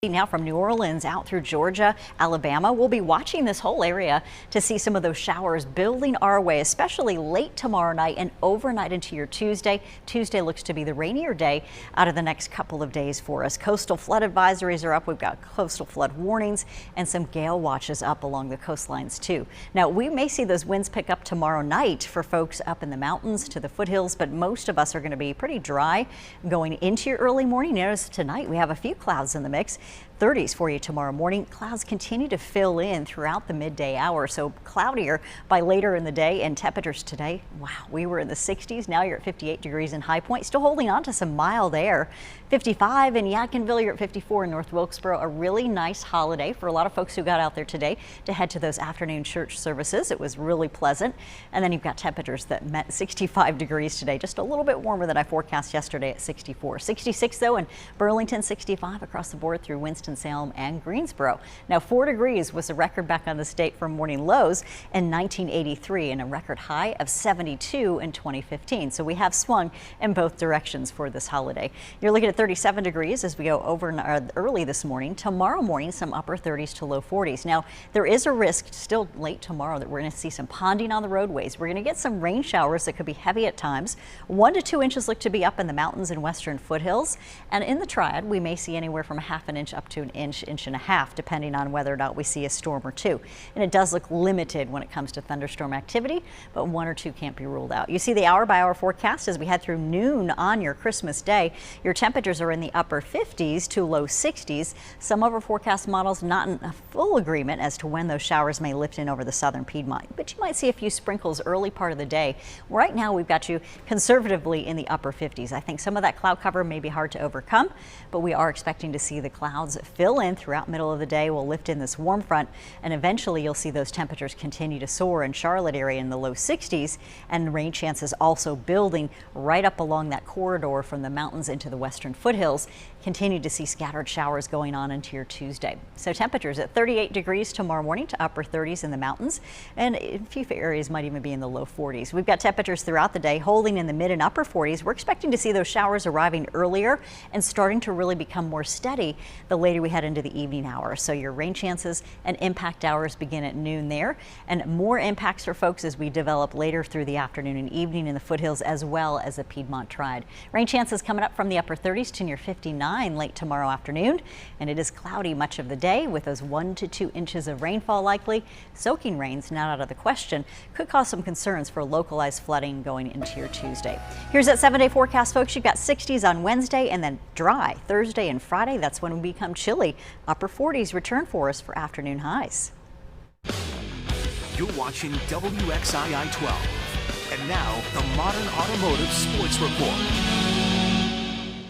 Now from New Orleans out through Georgia, Alabama, we'll be watching this whole area to see some of those showers building our way, especially late tomorrow night and overnight into your Tuesday. Tuesday looks to be the rainier day out of the next couple of days for us. Coastal flood advisories are up. We've got coastal flood warnings and some gale watches up along the coastlines too. Now we may see those winds pick up tomorrow night for folks up in the mountains to the foothills, but most of us are going to be pretty dry going into your early morning. Notice tonight we have a few clouds in the mix. 30s for you tomorrow morning. Clouds continue to fill in throughout the midday hour, so cloudier by later in the day. And temperatures today, wow, we were in the 60s. Now you're at 58 degrees in High Point, still holding on to some mild air. 55 in Yadkinville, you're at 54 in North Wilkesboro. A really nice holiday for a lot of folks who got out there today to head to those afternoon church services. It was really pleasant. And then you've got temperatures that met 65 degrees today, just a little bit warmer than I forecast yesterday at 64. 66 though in Burlington, 65 across the board through Winston-Salem and Greensboro. Now 4 degrees was the record back on the state for morning lows in 1983 and a record high of 72 in 2015. So we have swung in both directions for this holiday. You're looking at 37 degrees as we go over early this morning. Tomorrow morning, some upper 30s to low 40s. Now there is a risk still late tomorrow that we're going to see some ponding on the roadways. We're going to get some rain showers that could be heavy at times. 1 to 2 inches look to be up in the mountains and western foothills. And in the Triad, we may see anywhere from a half an inch up to an inch, inch and a half, depending on whether or not we see a storm or two. And it does look limited when it comes to thunderstorm activity, but 1 or 2 can't be ruled out. You see the hour by hour forecast as we head through noon on your Christmas day. Your temperatures are in the upper 50s to low 60s. Some of our forecast models not in a full agreement as to when those showers may lift in over the southern Piedmont, but you might see a few sprinkles early part of the day. Right now we've got you conservatively in the upper 50s. I think some of that cloud cover may be hard to overcome, but we are expecting to see the clouds fill in throughout middle of the day. We'll lift in this warm front and eventually you'll see those temperatures continue to soar in Charlotte area in the low 60s, and rain chances also building right up along that corridor from the mountains into the western foothills. Continue to see scattered showers going on into your Tuesday. So temperatures at 38 degrees tomorrow morning to upper 30s in the mountains, and a few areas might even be in the low 40s. We've got temperatures throughout the day holding in the mid and upper 40s. We're expecting to see those showers arriving earlier and starting to really become more steady the later we head into the evening hours. So your rain chances and impact hours begin at noon there, and more impacts for folks as we develop later through the afternoon and evening in the foothills as well as the Piedmont Triad. Rain chances coming up from the upper 30s to near 59 late tomorrow afternoon, and it is cloudy much of the day with those 1 to 2 inches of rainfall likely. Soaking rains not out of the question, could cause some concerns for localized flooding going into your Tuesday. Here's that 7-day forecast, folks. You've got 60s on Wednesday and then dry Thursday and Friday. That's when we become chilly. Upper 40s return for us for afternoon highs. You're watching WXII 12. And now, the Modern Automotive Sports Report.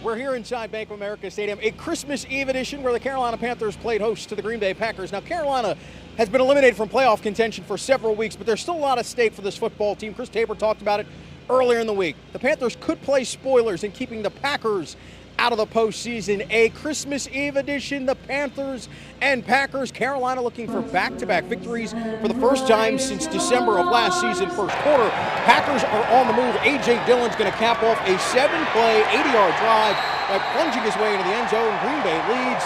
We're here inside Bank of America Stadium, a Christmas Eve edition where the Carolina Panthers played host to the Green Bay Packers. Now, Carolina has been eliminated from playoff contention for several weeks, but there's still a lot at stake for this football team. Chris Tabor talked about it earlier in the week. The Panthers could play spoilers in keeping the Packers out of the postseason. A Christmas Eve edition, the Panthers and Packers. Carolina looking for back-to-back victories for the first time since December of last season, first quarter. Packers are on the move. A.J. Dillon's going to cap off a 7-play, 80-yard drive by plunging his way into the end zone. Green Bay leads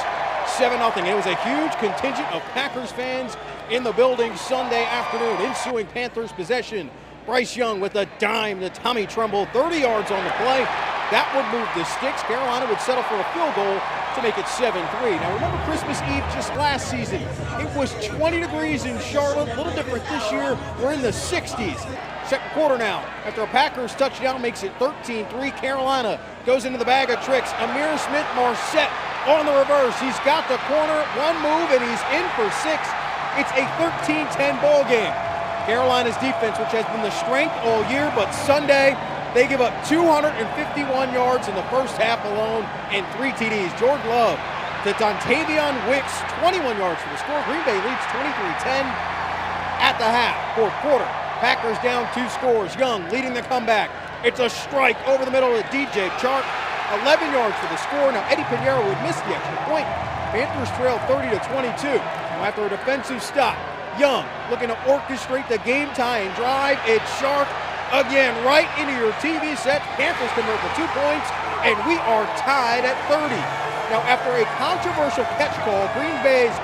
7-0. It was a huge contingent of Packers fans in the building Sunday afternoon. Ensuing Panthers possession. Bryce Young with a dime to Tommy Tremble, 30 yards on the play. That would move the sticks. Carolina would settle for a field goal to make it 7-3. Now remember Christmas Eve just last season. It was 20 degrees in Charlotte. A little different this year. We're in the 60s. Second quarter now. After a Packers touchdown makes it 13-3. Carolina goes into the bag of tricks. Amir Smith-Marset on the reverse. He's got the corner. One move and he's in for 6. It's a 13-10 ball game. Carolina's defense, which has been the strength all year, but Sunday they give up 251 yards in the first half alone and 3 TDs. Jordan Love to Dontavion Wicks, 21 yards for the score. Green Bay leads 23-10 at the half. Fourth quarter, Packers down 2 scores. Young leading the comeback. It's a strike over the middle of DJ Chark, 11 yards for the score. Now Eddie Pinheiro would miss the extra point. Panthers trail 30-22. Now after a defensive stop, Young looking to orchestrate the game-tying drive. It's Chark again right into your TV set. Panthers convert the 2 points, and we are tied at 30. Now, after a controversial catch call, Green Bay's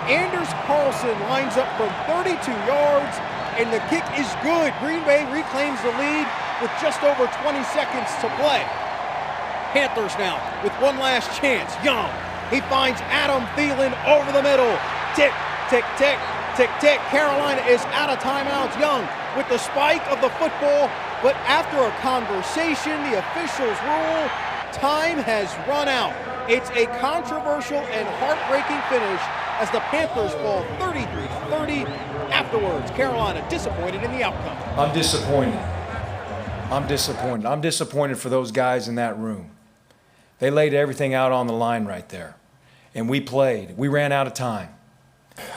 Anders Carlson lines up from 32 yards, and the kick is good. Green Bay reclaims the lead with just over 20 seconds to play. Panthers now with one last chance. Young, he finds Adam Thielen over the middle. Tick, tick, tick, tick, tick. Carolina is out of timeouts. Young with the spike of the football, but after a conversation, the officials rule time has run out. It's a controversial and heartbreaking finish as the Panthers fall 33-30. Afterwards, Carolina disappointed in the outcome. I'm disappointed. I'm disappointed for those guys in that room. They laid everything out on the line right there. And we played. We ran out of time.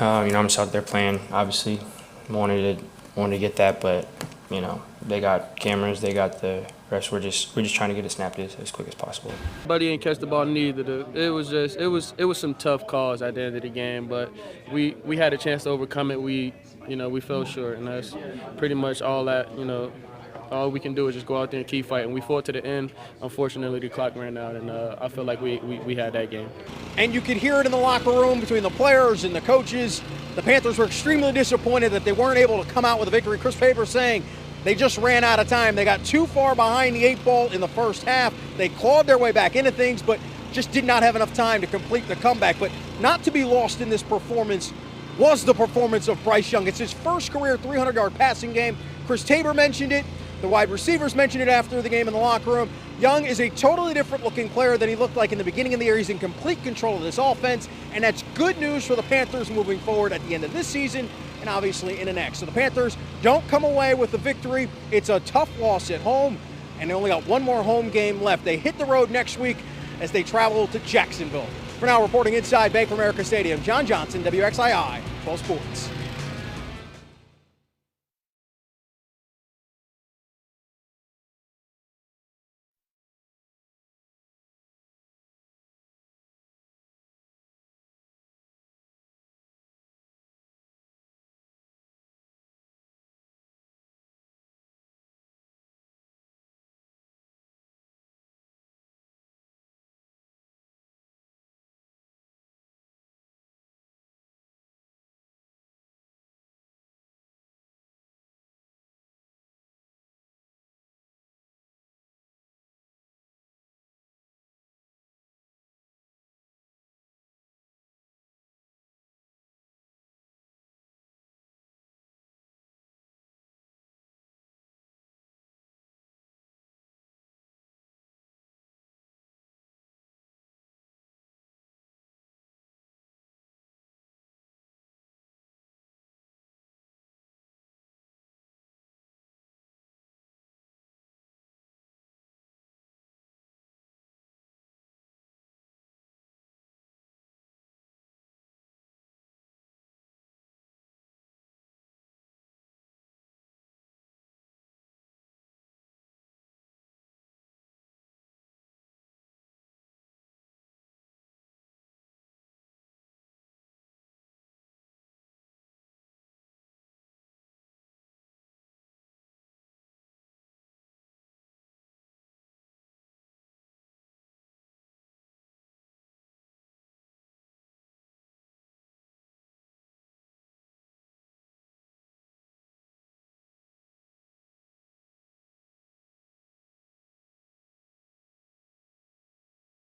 I'm just out there playing. Obviously, wanted to get that, but they got cameras, they got the rest. We're just trying to get it snapped as quick as possible. Buddy didn't catch the ball neither. It was some tough calls at the end of the game, but we had a chance to overcome it. We fell short, and that's pretty much all that. All we can do is just go out there and keep fighting. We fought to the end. Unfortunately, the clock ran out, and I feel like we had that game. And you could hear it in the locker room between the players and the coaches. The Panthers were extremely disappointed that they weren't able to come out with a victory. Chris Faber saying they just ran out of time. They got too far behind the 8 ball in the first half. They clawed their way back into things, but just did not have enough time to complete the comeback. But not to be lost in this performance was the performance of Bryce Young. It's his first career 300-yard passing game. Chris Tabor mentioned it. The wide receivers mentioned it after the game in the locker room. Young is a totally different looking player than he looked like in the beginning of the year. He's in complete control of this offense, and that's good news for the Panthers moving forward at the end of this season and obviously in the next. So the Panthers don't come away with the victory. It's a tough loss at home, and they only got one more home game left. They hit the road next week as they travel to Jacksonville. For now, reporting inside Bank of America Stadium, John Johnson, WXII 12 Sports.